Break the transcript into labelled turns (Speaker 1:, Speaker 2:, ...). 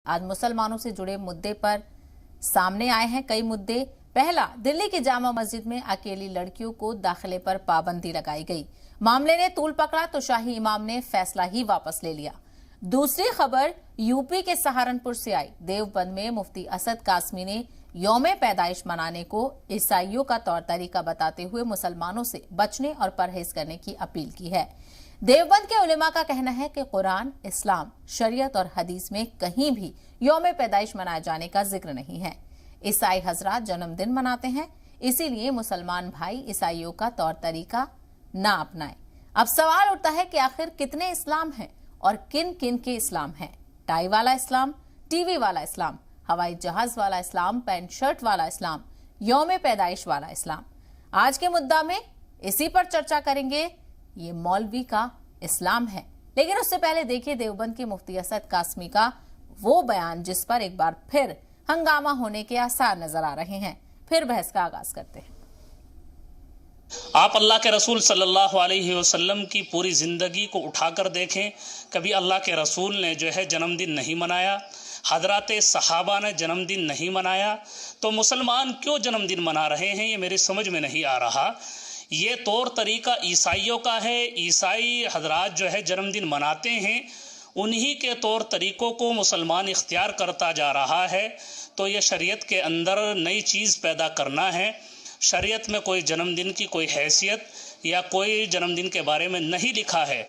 Speaker 1: आज मुसलमानों से जुड़े मुद्दे पर सामने आए हैं कई मुद्दे। पहला, दिल्ली की जामा मस्जिद में अकेली लड़कियों को दाखिले पर पाबंदी लगाई गई। मामले ने तूल पकड़ा तो शाही इमाम ने फैसला ही वापस ले लिया। दूसरी खबर यूपी के सहारनपुर से आई। देवबंद में मुफ्ती असद कासमी ने यौम पैदाइश मनाने को ईसाइयों का तौर तरीका बताते हुए मुसलमानों से बचने और परहेज करने की अपील की है। देवबंद के उलेमा का कहना है कि कुरान, इस्लाम, शरीयत और हदीस में कहीं भी यौम पैदाइश मनाए जाने का जिक्र नहीं है। ईसाई हजरात जन्मदिन मनाते हैं, इसीलिए मुसलमान भाई ईसाइयों का तौर तरीका ना अपनाएं। अब सवाल उठता है कि आखिर कितने इस्लाम हैं और किन किन के इस्लाम हैं? टाई वाला इस्लाम, टीवी वाला इस्लाम, हवाई जहाज वाला इस्लाम, पैंट शर्ट वाला इस्लाम, यौम पैदाइश वाला इस्लाम। आज के मुद्दा में इसी पर चर्चा करेंगे। ये मौलवी का इस्लाम है, लेकिन उससे पहले देखिए देवबंद के मुफ्ती असद कासमी का वो बयान जिस पर एक बार फिर हंगामा होने के आसार नजर आ रहे हैं। फिर बहस का आगाज करते हैं।
Speaker 2: आप अल्लाह के रसूल सल्लल्लाहु अलैहि वसल्लम की पूरी ज़िंदगी को उठाकर देखें, कभी अल्लाह के रसूल ने जो है जन्मदिन नहीं मनाया, हजरात सहाबा ने जन्मदिन नहीं मनाया, तो मुसलमान क्यों जन्मदिन मना रहे हैं, ये मेरी समझ में नहीं आ रहा। ये तौर तरीका ईसाइयों का है। ईसाई हजरात जो है जन्मदिन मनाते हैं, उन्हीं के तौर तरीक़ों को मुसलमान इख्तियार करता जा रहा है। तो ये शरीयत के अंदर नई चीज़ पैदा करना है। शरीयत में कोई जन्मदिन की कोई हैसियत या कोई जन्मदिन के बारे में नहीं लिखा है।